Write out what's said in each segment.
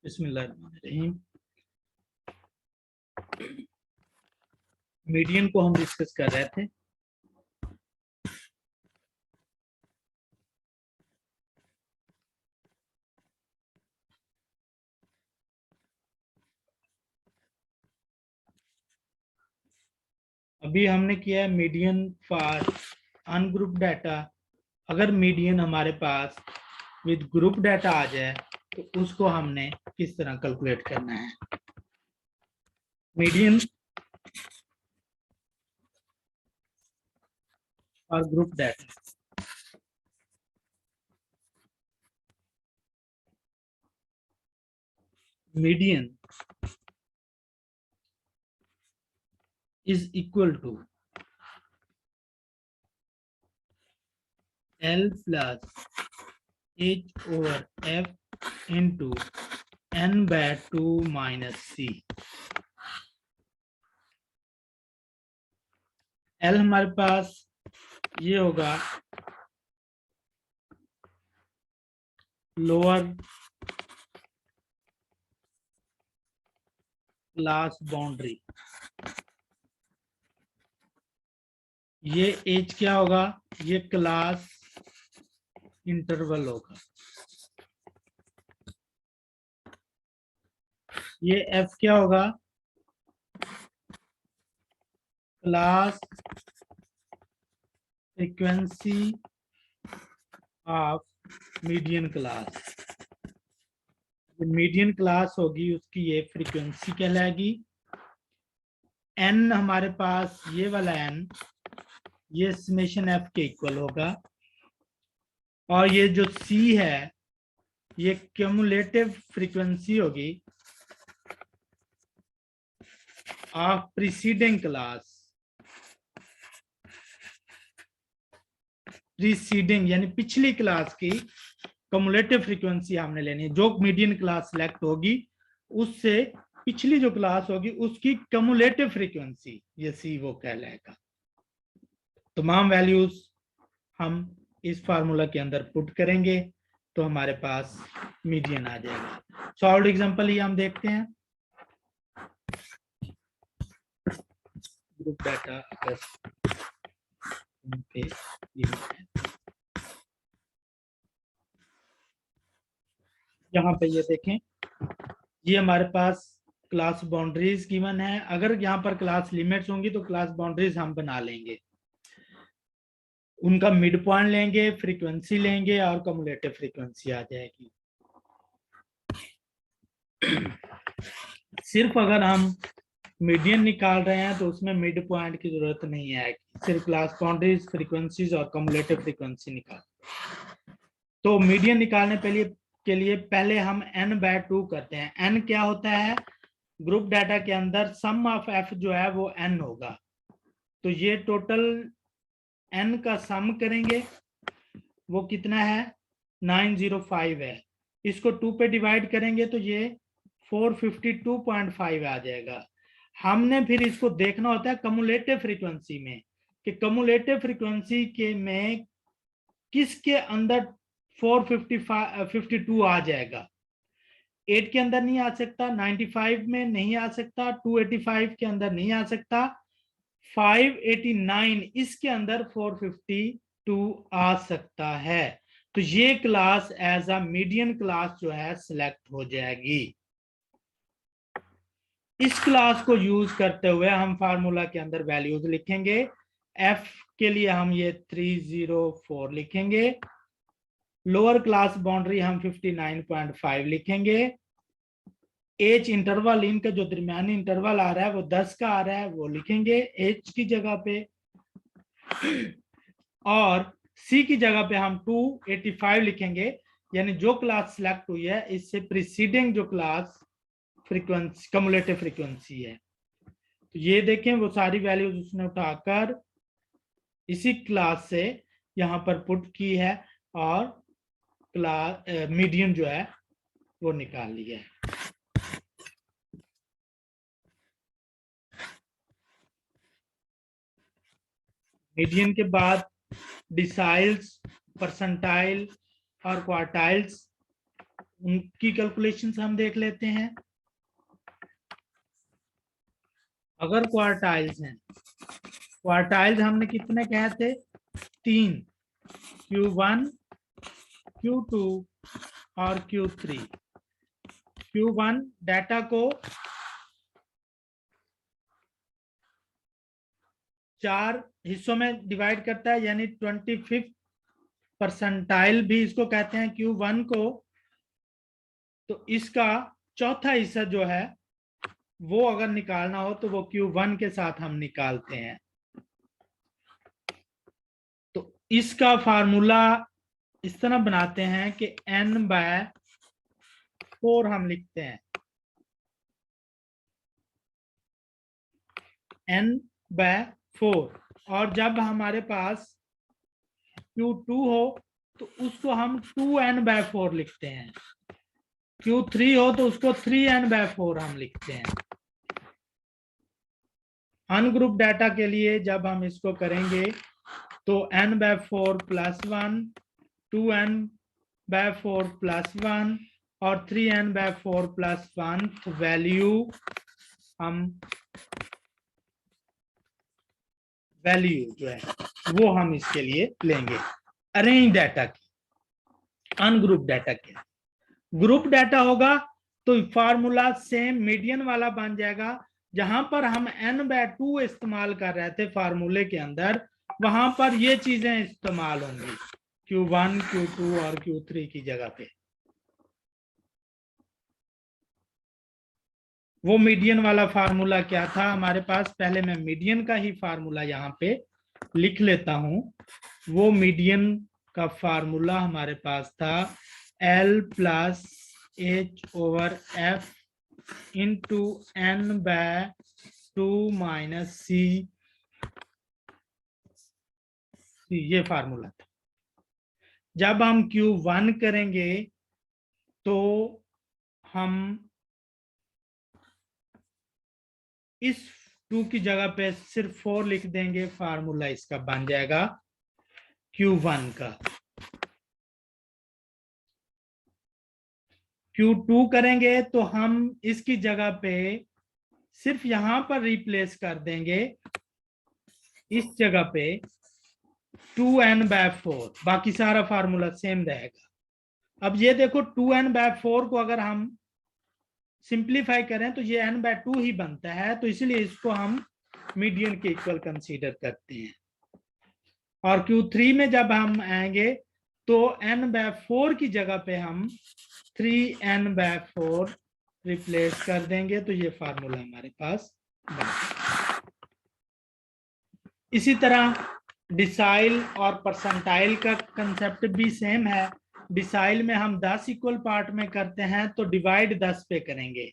बिस्मिल्लाहिर्रहमानिर्रहीम। मीडियन को हम डिस्कस कर रहे थे। अभी हमने किया है मीडियन फॉर अनग्रुप डाटा। अगर मीडियन हमारे पास विद ग्रुप डाटा आ जाए तो उसको हमने किस तरह कैलकुलेट करना है। मीडियन और group data, median is equal to L plus H over F into N by 2 minus C। L हमारे पास ये होगा लोअर क्लास बाउंड्री, ये एज क्या होगा, ये क्लास इंटरवल होगा, ये एफ क्या होगा, class frequency of median class. Median class होगी उसकी ये फ्रीक्वेंसी कहलाएगी। एन हमारे पास ये वाला एन, ये समेशन एफ के इक्वल होगा, और ये जो सी है ये क्यूमुलेटिव फ्रीक्वेंसी होगी ऑफ प्रीसीडिंग क्लास। प्रीसीडिंग यानी पिछली क्लास की क्यूमुलेटिव फ्रीक्वेंसी हमने लेनी है। जो मीडियन क्लास सिलेक्ट होगी उससे पिछली जो क्लास होगी उसकी क्यूमुलेटिव फ्रीक्वेंसी ये सी वो कहलाएगा। तमाम वैल्यूज हम इस फार्मूला के अंदर पुट करेंगे तो हमारे पास मीडियन आ जाएगा। सॉल्व्ड एग्जांपल ही हम देखते हैं। ग्रुप डाटा यहाँ पे ये देखें, ये हमारे पास क्लास बाउंड्रीज गिवन है। अगर यहाँ पर क्लास लिमिट्स होंगी तो क्लास बाउंड्रीज हम बना लेंगे, उनका मिड पॉइंट लेंगे, फ्रीक्वेंसी लेंगे और कम्युलेटिव फ्रीक्वेंसी आ जाएगी। सिर्फ अगर हम मीडियन निकाल रहे हैं तो उसमें मिड पॉइंट की जरूरत नहीं आएगी, सिर्फ क्लास बाउंड्रीज, फ्रीक्वेंसीज और कम्युलेटिव फ्रीक्वेंसी निकाल। तो मीडियन निकालने के लिए पहले हम n बाय 2 करते हैं। n क्या होता है, ग्रुप डाटा के अंदर सम ऑफ f जो है वो n होगा। तो ये टोटल n का सम करेंगे, वो कितना है 905 है। इसको 2 पे डिवाइड करेंगे तो ये 452.5 आ जाएगा। हमने फिर इसको देखना होता है कम्युलेटिव फ्रीक्वेंसी में कि कम्युलेटिव फ्रीक्वेंसी के में किसके अंदर 452 आ जाएगा। 8 के अंदर नहीं आ सकता, 95 में नहीं आ सकता, 285 के अंदर नहीं आ सकता, 589 इसके अंदर 452 आ सकता है। तो ये class as a median class जो है सिलेक्ट हो जाएगी। इस क्लास को यूज करते हुए हम फार्मूला के अंदर वैल्यूज लिखेंगे। एफ के लिए हम ये 304 लिखेंगे, लोअर क्लास बाउंड्री हम 59.5 लिखेंगे, एच इंटरवल इनका जो दरमियानी इंटरवल आ रहा है वो 10 का आ रहा है वो लिखेंगे एच की जगह पे, और सी की जगह पे हम 285 लिखेंगे, यानी जो क्लास सिलेक्ट हुई है इससे प्रीसीडिंग जो क्लास फ्रीक्वेंसी कम्युलेटिव फ्रीक्वेंसी है। तो ये देखें वो सारी वैल्यूज उसने उठाकर इसी क्लास से यहाँ पर पुट की है और क्लास मीडियन जो है वो निकाल लिया है। मीडियन के बाद डिसाइल्स, परसेंटाइल और क्वार्टाइल्स उनकी कैलकुलेशंस हम देख लेते हैं। अगर क्वार्टाइल्स हैं, क्वार्टाइल्स हमने कितने कहे थे? 3, Q1, Q2 और Q3। Q1 डाटा को 4 हिस्सों में डिवाइड करता है, यानी 25th परसेंटाइल भी इसको कहते हैं Q1 को। तो इसका चौथा हिस्सा जो है वो अगर निकालना हो तो वो Q1 के साथ हम निकालते हैं। तो इसका फार्मूला इस तरह बनाते हैं कि n/4 हम लिखते हैं, n/4। और जब हमारे पास Q2 हो तो उसको हम 2n/4 लिखते हैं। Q3 हो तो उसको 3n/4 हम लिखते हैं। अनग्रुप डाटा के लिए जब हम इसको करेंगे तो n/4 + 1, 2n/4 + 1 और 3n/4 + 1 वैल्यू जो है वो हम इसके लिए लेंगे अरेंज डाटा की। अनग्रुप डाटा के ग्रुप डाटा होगा तो फार्मूला सेम मीडियन वाला बन जाएगा। जहां पर हम n/2 इस्तेमाल कर रहे थे फार्मूले के अंदर, वहां पर ये चीजें इस्तेमाल होंगी Q1, Q2 और Q3 की जगह पे। वो मीडियन वाला फार्मूला क्या था हमारे पास? पहले मैं मीडियन का ही फार्मूला यहाँ पे लिख लेता हूं। वो मीडियन का फार्मूला हमारे पास था L + H/F into n/2 - C। ये फार्मूला था। जब हम Q1 करेंगे तो हम इस 2 की जगह पे सिर्फ 4 लिख देंगे, फार्मूला इसका बन जाएगा Q1 का। Q2 करेंगे तो हम इसकी जगह पे सिर्फ यहां पर रिप्लेस कर देंगे, इस जगह पे 2n/4, बाकी सारा फार्मूला सेम रहेगा। अब ये देखो 2n/4 को अगर हम सिंप्लीफाई करें तो ये n/2 ही बनता है, तो इसलिए इसको हम मीडियन के इक्वल कंसीडर करते हैं। और Q3 में जब हम आएंगे तो n/4 की जगह पे हम 3n/4 रिप्लेस कर देंगे, तो ये फार्मूला हमारे पास बना। इसी तरह डिसाइल और परसेंटाइल का कंसेप्ट भी सेम है। डिसाइल में हम 10 इक्वल पार्ट में करते हैं तो डिवाइड 10 पे करेंगे।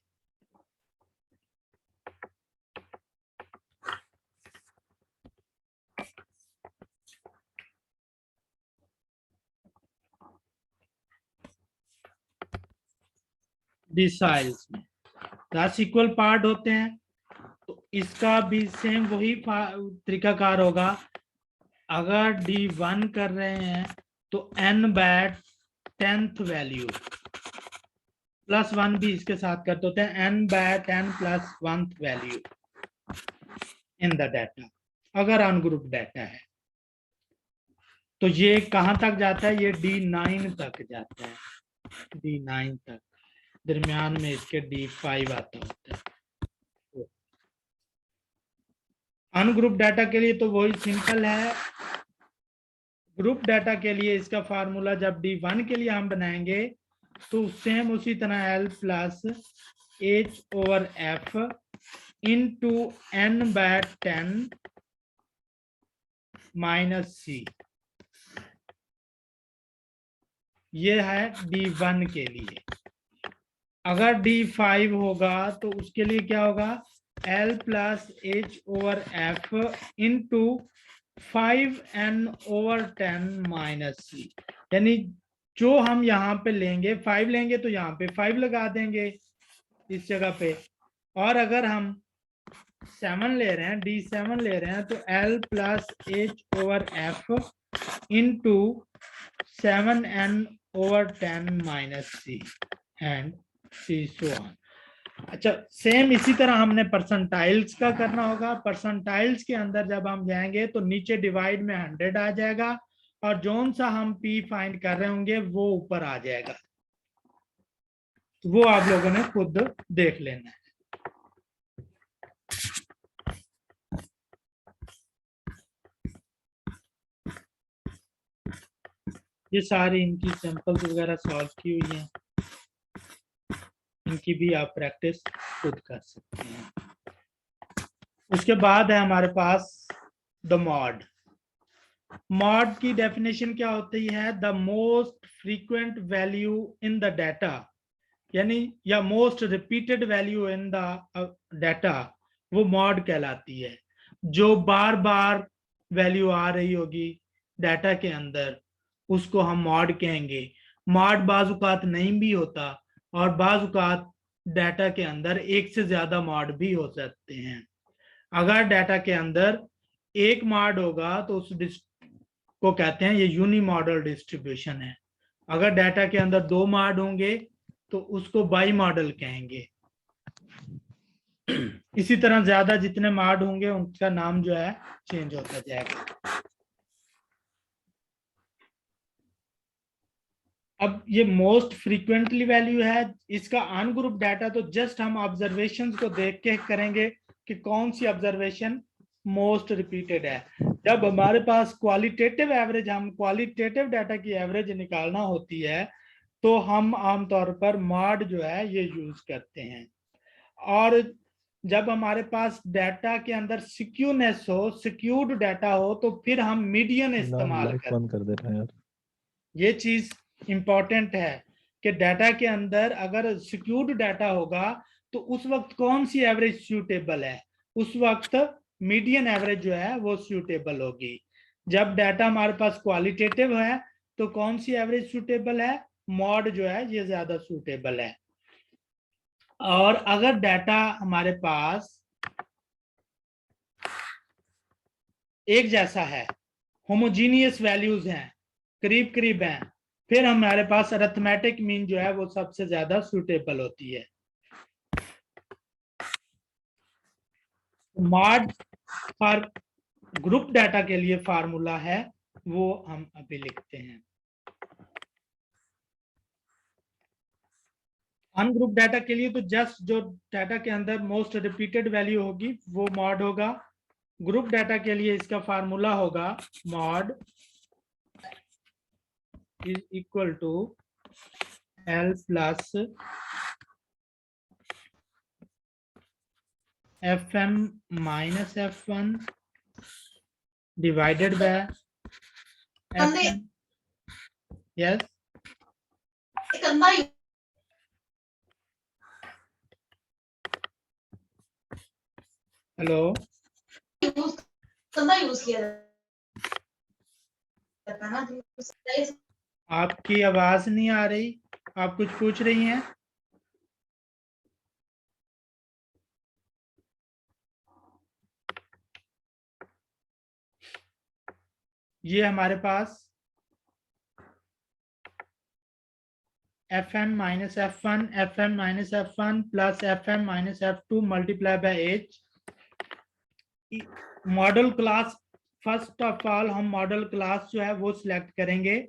डिसाइल्स में 10 इक्वल पार्ट होते हैं, तो इसका भी सेम वही तरीकाकार होगा। अगर D1 कर रहे हैं तो n/10th वैल्यू +1 भी इसके साथ करते होते हैं, n/10 + 1th value in the data. अगर अनग्रुप डाटा है तो ये कहां तक जाता है? ये D9 तक जाता है, D9 तक। दरमियान में इसके D5 आता होता है। अनग्रुप डाटा के लिए तो वही सिंपल है। ग्रुप डाटा के लिए इसका फार्मूला जब D1 के लिए हम बनाएंगे तो सेम उसी तरह L + H/F into n/10 - C। ये है D1 के लिए। अगर D5 होगा तो उसके लिए क्या होगा? L + H/F into 5n/10 - C। यानी जो हम यहाँ पे लेंगे 5 लेंगे तो यहाँ पे 5 लगा देंगे इस जगह पे। और अगर हम 7 ले रहे हैं, D7 ले रहे हैं, तो L + H/F into 7n/10 over 10 minus c and c so on. अच्छा, सेम इसी तरह हमने परसेंटाइल्स का करना होगा। परसेंटाइल्स के अंदर जब हम जाएंगे तो नीचे डिवाइड में 100 आ जाएगा और जोन सा हम p फाइंड कर रहे होंगे वो ऊपर आ जाएगा। तो वो आप लोगों ने खुद देख लेना है। ये सारी इनकी सैंपल्स वगैरह सॉल्व की हुई हैं, इनकी भी आप प्रैक्टिस खुद कर सकते हैं। उसके बाद है हमारे पास द मॉड। मॉड की डेफिनेशन क्या होती है? The most frequent value in the data, यानी या most repeated value in the data, वो मॉड कहलाती है। जो बार बार वैल्यू आ रही होगी डाटा के अंदर उसको हम मॉड कहेंगे। मॉड बाजुकात नहीं भी होता और बाजुकात डाटा के अंदर एक से ज्यादा मॉड भी हो सकते हैं। अगर डाटा के अंदर एक मॉड होगा तो उस को कहते हैं ये यूनी मॉडल डिस्ट्रीब्यूशन है। अगर डाटा के अंदर दो मॉड होंगे तो उसको बाई मॉडल कहेंगे। इसी तरह ज्यादा जितने मॉड होंगे उनका नाम जो है चेंज होता जाएगा। अब ये मोस्ट फ्रीक्वेंटली वैल्यू है, इसका अनग्रुप डाटा तो जस्ट हम ऑब्जर्वेशंस को देख के करेंगे कि कौन सी ऑब्जर्वेशन मोस्ट रिपीटेड है। जब हमारे पास क्वालिटेटिव एवरेज, हम क्वालिटेटिव डाटा की एवरेज निकालना होती है तो हम आमतौर पर मॉड जो है ये यूज करते हैं। और जब हमारे पास डाटा के अंदर सिक्यूनेस हो, सिक्यूर्ड डाटा हो, तो फिर हम मीडियन इस्तेमाल करते हैं। ये चीज इंपॉर्टेंट है कि डाटा के अंदर अगर सिक्यूर्ड डाटा होगा तो उस वक्त कौन सी एवरेज सूटेबल है? उस वक्त मीडियन एवरेज जो है वो सूटेबल होगी। जब डाटा हमारे पास क्वालिटेटिव है तो कौन सी एवरेज सूटेबल है? मॉड जो है ये ज्यादा सूटेबल है। और अगर डाटा हमारे पास एक जैसा है, होमोजीनियस वैल्यूज हैं, करीब करीब हैं, फिर हमारे पास अरिथमेटिक मीन जो है वो सबसे ज्यादा सूटेबल होती है। मॉड फॉर ग्रुप डाटा के लिए फार्मूला है वो हम अभी लिखते हैं। अनग्रुप डाटा के लिए तो जस्ट जो डाटा के अंदर मोस्ट रिपीटेड वैल्यू होगी वो मॉड होगा। ग्रुप डाटा के लिए इसका फार्मूला होगा mode is equal to L plus FM minus F1 divided by FM। Yes, hello, आपकी आवाज नहीं आ रही, आप कुछ पूछ रही हैं? ये हमारे पास Fm minus F1 FM minus F1 plus FM minus F2 multiply by H। Model class, first of all हम मॉडल क्लास जो है वो सिलेक्ट करेंगे।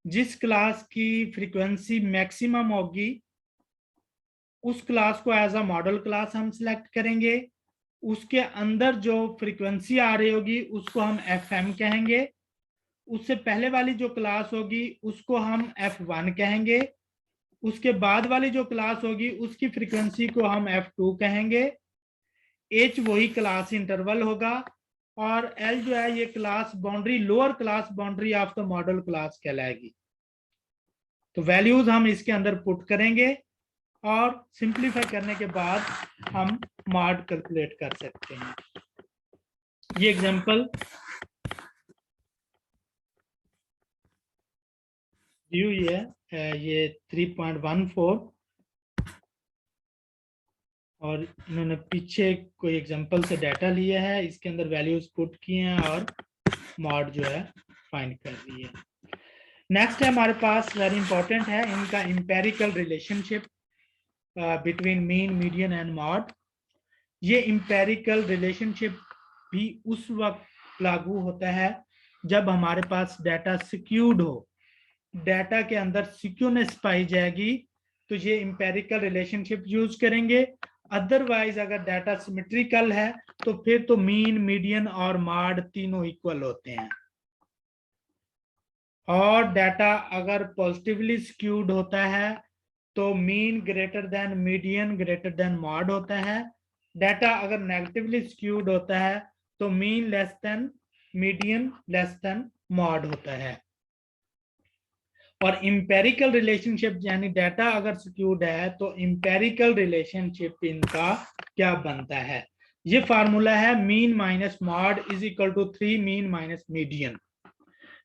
जिस क्लास की फ्रीक्वेंसी मैक्सिमम होगी उस क्लास को एज अ मॉडल क्लास हम सिलेक्ट करेंगे। उसके अंदर जो फ्रीक्वेंसी आ रही होगी उसको हम FM कहेंगे। उससे पहले वाली जो क्लास होगी उसको हम F1 कहेंगे। उसके बाद वाली जो क्लास होगी उसकी फ्रीक्वेंसी को हम F2 कहेंगे। H वही क्लास इंटरवल होगा और L जो है ये class boundary, lower class boundary of the modal class कहलाएगी। तो वैल्यूज हम इसके अंदर पुट करेंगे और सिंप्लीफाई करने के बाद हम मॉड कैलकुलेट कर सकते हैं। ये एग्जांपल दी हुई है, ये 3.14 और इन्होंने पीछे कोई एग्जांपल से डाटा लिया है, इसके अंदर वैल्यूज पुट किए हैं और मॉड जो है फाइंड कर दी है। नेक्स्ट है हमारे पास, वेरी इंपॉर्टेंट है, इनका empirical relationship between mean, median and mod. ये इंपेरिकल रिलेशनशिप भी उस वक्त लागू होता है जब हमारे पास डाटा सिक्योर्ड हो, डाटा के अंदर सिक्योरनेस पाई जाएगी तो ये इंपेरिकल रिलेशनशिप यूज करेंगे। अदरवाइज अगर डाटा सिमेट्रिकल है तो फिर तो मीन, मीडियन और मॉड तीनों इक्वल होते हैं। और डाटा अगर पॉजिटिवली स्क्यूड होता है तो mean greater than median greater than mod होता है। डाटा अगर नेगेटिवली स्क्यूड होता है तो mean less than median less than mod होता है। और इंपेरिकल रिलेशनशिप यानी डाटा अगर स्क्यूड है तो इंपेरिकल रिलेशनशिप इनका क्या बनता है, ये फार्मूला है mean minus mode is equal to 3 mean minus median.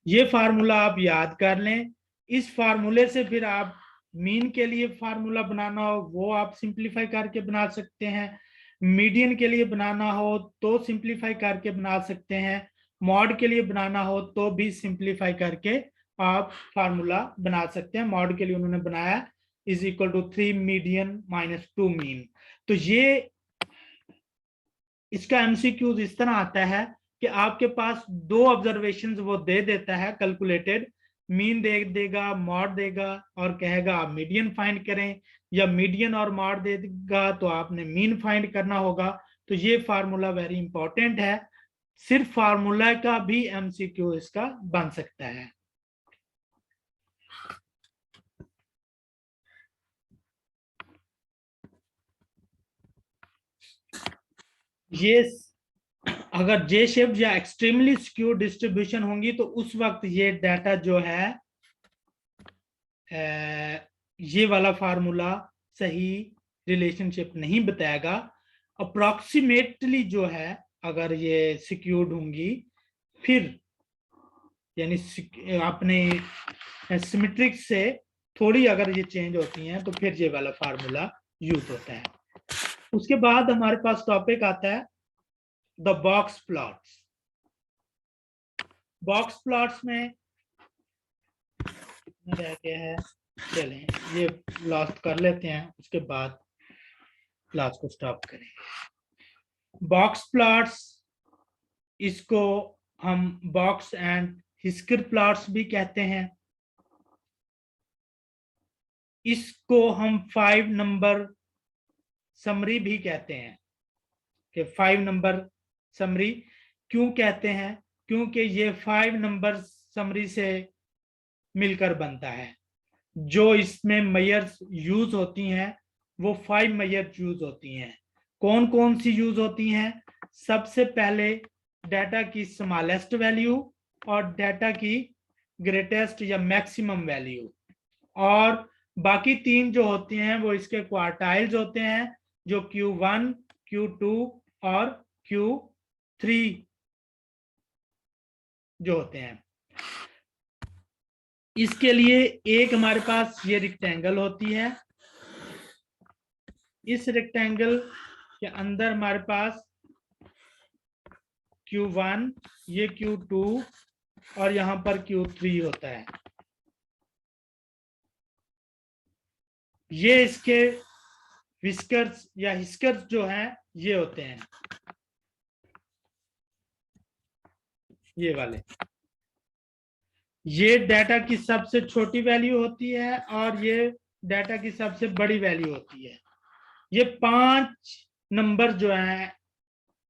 ये फार्मूला आप याद कर लें। इस फार्मूले से फिर आप मीन के लिए फार्मूला बनाना हो वो आप सिंप्लीफाई करके बना सकते हैं, मीडियन के लिए बनाना हो तो सिंप्लीफाई करके बना सकते हैं, मॉड के लिए बनाना हो तो भी सिंप्लीफाई करके आप फार्मूला बना सकते हैं। मॉड के लिए उन्होंने बनाया is equal to 3 median minus 2 mean. तो ये इसका एमसीक्यूज इस तरह आता है कि आपके पास दो ऑब्जर्वेशंस वो दे देता है कैलकुलेटेड, मीन दे देगा, मॉड देगा और कहेगा आप मीडियन फाइंड करें, या मीडियन और मॉड दे देगा तो आपने मीन फाइंड करना होगा। तो ये फार्मूला वेरी इंपॉर्टेंट है, सिर्फ फार्मूला का भी एमसीक्यू इसका बन सकता है। ये अगर जे शेप या एक्सट्रीमली स्क्यू डिस्ट्रीब्यूशन होंगी तो उस वक्त ये डाटा जो है ये वाला फार्मूला सही रिलेशनशिप नहीं बताएगा। अप्रोक्सीमेटली जो है अगर ये सिक्योर्ड होंगी फिर यानी अपने सिमेट्रिक से थोड़ी अगर ये चेंज होती हैं तो फिर ये वाला फार्मूला यूज होता है। उसके बाद हमारे पास टॉपिक आता है the box plots. Box plots में रह गया है, चलें ये लास्ट कर लेते हैं उसके बाद क्लास को स्टॉप करेंगे। बॉक्स प्लॉट्स, इसको हम बॉक्स एंड हिस्कर प्लॉट्स भी कहते हैं। इसको हम 5 नंबर समरी भी कहते हैं कि 5 नंबर समरी क्यों कहते हैं, क्योंकि ये 5 नंबर समरी से मिलकर बनता है। जो इसमें मेजर्स यूज होती हैं वो 5 मेजर यूज होती हैं। कौन कौन सी यूज होती हैं? सबसे पहले डाटा की स्मॉलेस्ट वैल्यू और डाटा की ग्रेटेस्ट या मैक्सिमम वैल्यू, और बाकी 3 जो होती हैं वो इसके क्वार्टाइल्स होते हैं जो Q1, Q2 और Q3 जो होते हैं। इसके लिए एक हमारे पास ये रेक्टेंगल होती है, इस रेक्टेंगल के अंदर हमारे पास Q1, ये Q2 और यहां पर Q3 होता है। ये इसके विस्कर्स या हिस्कर्स जो हैं ये होते हैं, ये वाले। ये डाटा की सबसे छोटी वैल्यू होती है और ये डाटा की सबसे बड़ी वैल्यू होती है। ये 5 नंबर जो है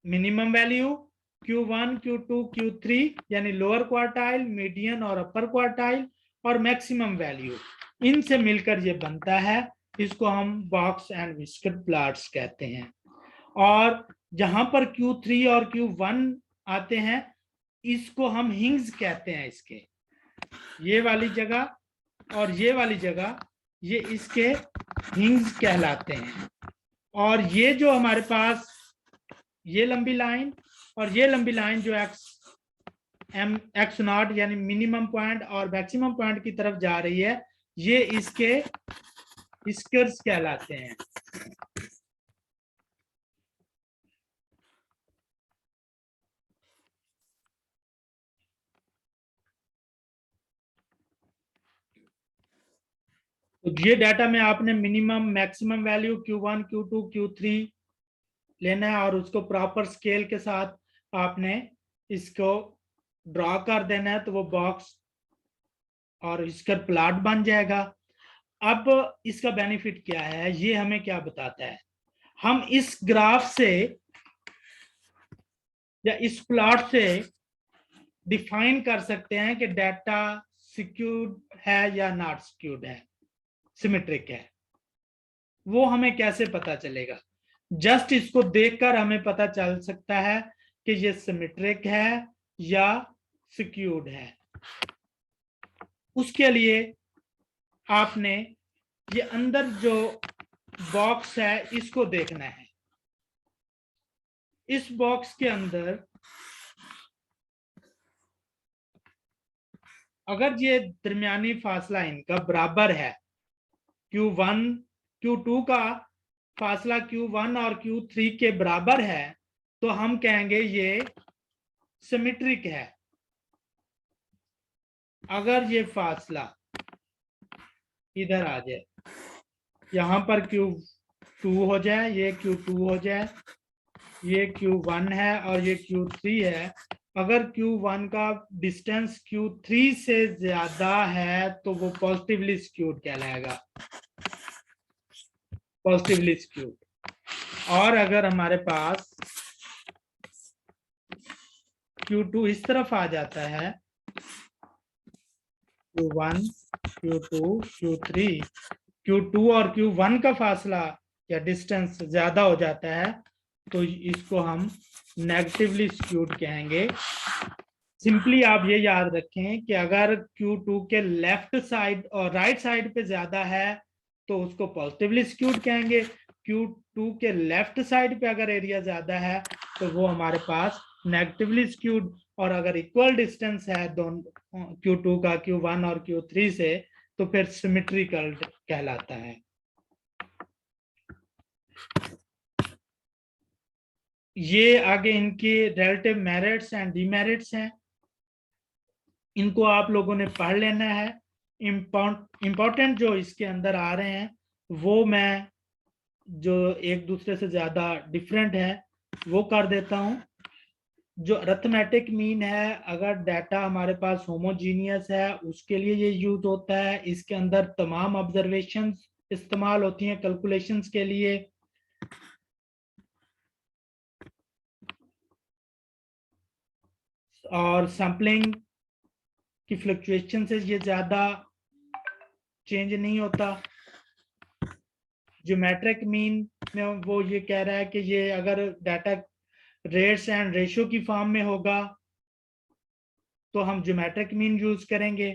minimum value Q1, Q2, Q3 यानी लोअर क्वार्टाइल, मीडियन और अपर क्वार्टाइल और मैक्सिमम वैल्यू, इनसे मिलकर ये बनता है। इसको हम बॉक्स एंड विस्कर प्लॉट्स कहते हैं। और जहां पर Q3 और Q1 आते हैं इसको हम हिंग्स कहते हैं। इसके ये वाली जगह और ये वाली जगह ये इसके हिंग्स कहलाते हैं। और ये जो हमारे पास ये लंबी लाइन और ये लंबी लाइन जो एक्स नॉट यानी मिनिमम पॉइंट और मैक्सिमम पॉइंट की तरफ जा रही है, ये इसके स्कर्स कहलाते हैं। तो ये डाटा में आपने minimum maximum value Q1 Q2 Q3 लेना है और उसको प्रॉपर स्केल के साथ आपने इसको ड्रॉ कर देना है, तो वो बॉक्स और इसका प्लॉट बन जाएगा। अब इसका बेनिफिट क्या है, ये हमें क्या बताता है, हम इस ग्राफ से या इस प्लॉट से डिफाइन कर सकते हैं कि डाटा सिक्योर्ड है या नॉट सिक्योर्ड है, सिमेट्रिक है। वो हमें कैसे पता चलेगा? जस्ट इसको देखकर हमें पता चल सकता है कि ये सिमेट्रिक है या सिक्योर्ड है। उसके लिए आपने ये अंदर जो बॉक्स है इसको देखना है। इस बॉक्स के अंदर अगर ये दरमियानी फासला इनका बराबर है, Q1 Q2 का फासला Q1 और Q3 के बराबर है, तो हम कहेंगे ये सिमेट्रिक है। अगर ये फासला इधर आ जाए, यहां पर Q2 हो जाए, ये Q2 हो जाए, ये Q1 है और ये Q3 है, अगर Q1 का डिस्टेंस Q3 से ज्यादा है तो वो पॉजिटिवली स्क्यूड कहलाएगा, पॉजिटिवली स्क्यूड। और अगर हमारे पास Q2 इस तरफ आ जाता है, Q1 Q2 Q3, Q2 और Q1 का फासला या डिस्टेंस ज्यादा हो जाता है, तो इसको हम नेगेटिवली स्क्यूड कहेंगे। सिंपली आप ये याद रखें कि अगर Q2 के लेफ्ट साइड और राइट साइड पे ज्यादा है तो उसको पॉजिटिवली स्क्यूड कहेंगे। Q2 के लेफ्ट साइड पे अगर एरिया ज्यादा है तो वो हमारे पास नेगेटिवली स्क्यूड, और अगर इक्वल डिस्टेंस है दोनों Q2 का Q1 और Q3 से, तो फिर सिमेट्रिकल कहलाता है। ये आगे इनके रिलेटिव मेरिट्स एंड डिमेरिट्स हैं, इनको आप लोगों ने पढ़ लेना है। इंपॉर्टेंट जो इसके अंदर आ रहे हैं वो मैं जो एक दूसरे से ज्यादा डिफरेंट है वो कर देता हूं। जो अरिथमेटिक मीन है, अगर डाटा हमारे पास होमोजीनियस है उसके लिए ये यूज होता है। इसके अंदर तमाम ऑब्जर्वेशंस इस्तेमाल होती हैं कैलकुलेशंस के लिए। और सैम्पलिंग की फ्लक्चुएशन से ये ज्यादा चेंज नहीं होता। ज्योमेट्रिक मीन में वो ये कह रहा है कि ये अगर डाटा रेट्स एंड रेशियो की फॉर्म में होगा तो हम ज्योमेट्रिक मीन यूज करेंगे।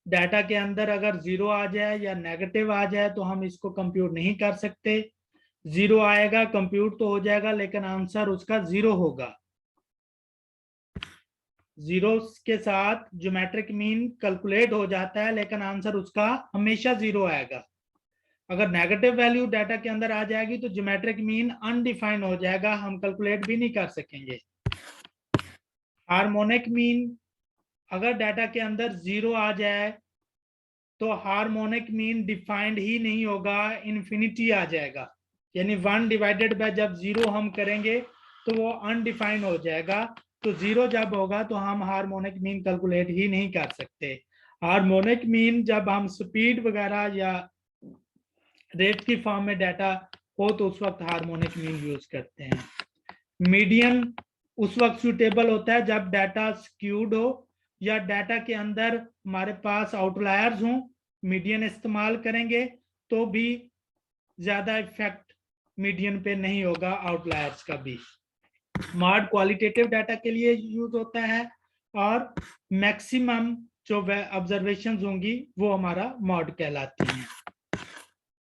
डाटा के अंदर अगर जीरो आ जाए या नेगेटिव आ जाए तो हम इसको कंप्यूट नहीं कर सकते। जीरो आएगा कंप्यूट तो हो जाएगा लेकिन आंसर उसका जीरो होगा। जीरो के साथ ज्योमेट्रिक मीन कैलकुलेट हो जाता है लेकिन आंसर उसका हमेशा जीरो आएगा। अगर नेगेटिव वैल्यू डाटा के अंदर आ जाएगी तो ज्योमेट्रिक मीन अनडिफाइंड हो जाएगा, हम कैलकुलेट भी नहीं कर सकेंगे। हार्मोनिक मीन, अगर डाटा के अंदर जीरो आ जाए तो हार्मोनिक मीन डिफाइंड ही नहीं होगा, इन्फिनिटी आ जाएगा। यानी 1 डिवाइडेड बाय जब जीरो हम करेंगे तो वो अनडिफाइंड हो जाएगा। तो जीरो जब होगा तो हम हार्मोनिक मीन कैलकुलेट ही नहीं कर सकते। हार्मोनिक मीन जब हम स्पीड वगैरह या रेट की फॉर्म में डाटा हो तो उस वक्त हार्मोनिक मीन यूज करते हैं। मीडियन उस वक्त सुटेबल होता है जब डाटा स्क्यूड हो या डाटा के अंदर हमारे पास आउटलायर्स हों। मीडियन इस्तेमाल करेंगे तो भी ज्यादा इफेक्ट मीडियन पे नहीं होगा आउटलायर्स का भी। मॉड क्वालिटेटिव डाटा के लिए यूज होता है और मैक्सिमम जो ऑब्जर्वेशंस होंगी वो हमारा मॉड कहलाती हैं।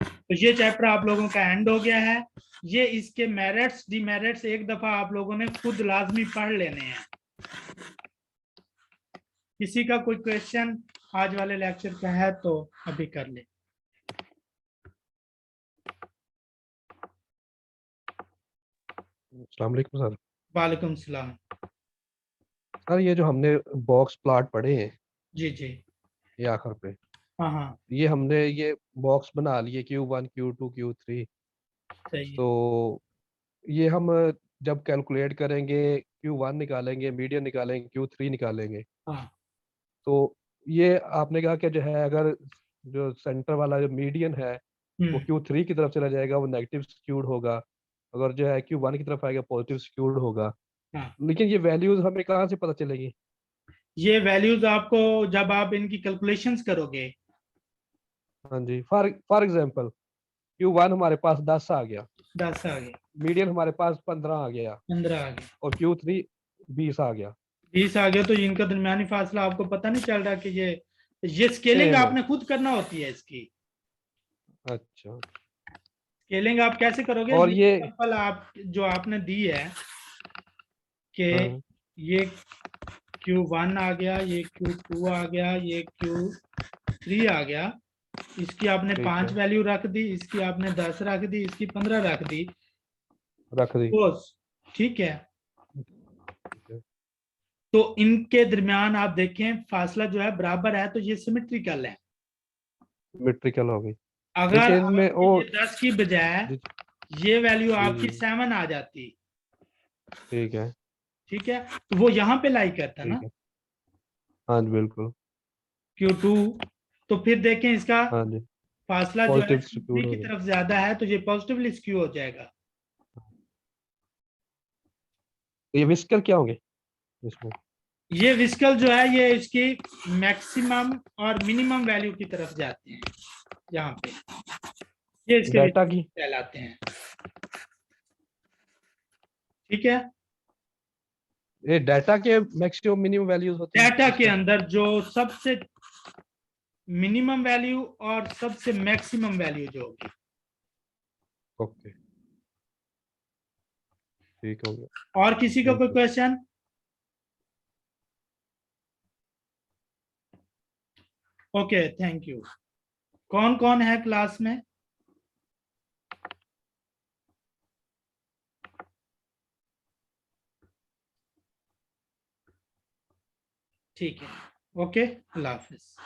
तो ये चैप्टर आप लोगों का एंड हो गया है। ये इसके मेरिट्स डिमेरिट्स एक दफा आप लोगों ने खुद लाजमी पढ़ लेने हैं। किसी का कोई क्वेश्चन आज वाले लेक्चर का है तो अभी कर ले। अस्सलाम वालेकुम सर। वालेकुम सलाम। सर ये जो हमने बॉक्स प्लॉट पढ़े हैं जी जी। ये आखिर पे, हाँ हाँ ये हमने ये बॉक्स बना लिए Q1 Q2 Q3। सही है। तो ये हम जब कैलकुलेट करेंगे Q1 निकालेंगे, मीडियन निकालेंगे, Q3 निकालेंगे। हाँ तो ये आपने कहा कि जो है, अगर जो सेंटर वाला जो मीडियन है वो हम्म Q3 की तरफ चला जाएगा, वो नेगेटिव स्क्यूड होगा। अगर जो है Q1 की तरफ आएगा, पॉजिटिव स्क्यूड होगा। हाँ, लेकिन ये वैल्यूज हमें कहाँ से पता चलेगी? ये वैल्यूज आपको जब आप इनकी कैलकुलेशंस करोगे। हाँ जी, फॉर फॉर एग्जाम्पल Q1 हमारे पास 10 आ गया, 10 आ गए, मीडियन हमारे पास 15 आ गया, 15 आ गए, और Q3 20 आ गया। 20 आ गए, तो इनका दरमियानी फासला आपको पता नहीं चल रहा कि ये स्केलिंग सेम है। आपने खुद करना होती है इसकी। अच्छा। स्केलिंग आप कैसे करोगे? और ये ये एग्जांपल आप जो आपने दी है कि हाँ, ये Q1 आ गया, ये Q2 आ गया, ये Q3 आ गया, इसकी आपने ठीक 5 है, वैल्यू रख दी, इसकी आपने 10 रख दी, इसकी 15 रख दी। रख दी। सपोज, ठीक है। ठीक है, तो इनके दरमियान आप देखें फासला जो है बराबर है, तो ये सिमेट्रिकल है। सिमेट्रिकल हो गई। अगर लेकिन इनमें आपके वो ये 10 की बजाय जी ये वैल्यू जी आपकी जी, 7 आ जाती, ठीक है, ठीक है, तो वो यहां पे लाई करता ना, ठीक है। हाँ जी, बिल्कुल। Q2। तो फिर देखें इसका हाँ जी, फासला जो है पॉजिटिव Q3 स्क्यूड की हो गई। तरफ ज्यादा है, तो ये पॉजिटिवली स्क्यू हो जाएगा। तो ये विस्कर क्या होंगे इसमें? ये विस्कल जो है ये इसकी मैक्सिमम और मिनिमम वैल्यू की तरफ जाते हैं यहाँ पे, ये इसके डाटा विस्कल की, कहलाते हैं। ठीक है, ये डाटा के मैक्सिमम मिनिमम वैल्यूज होते हैं डाटा के विस्कर। अंदर जो सबसे मिनिमम वैल्यू और सबसे मैक्सिमम वैल्यू जो होगी। ओके, ठीक हो गया। और किसी का थैंक कोई you. Question? Okay, thank you. कौन कौन है क्लास में? ठीक है, ओके, अल्लाह हाफिज।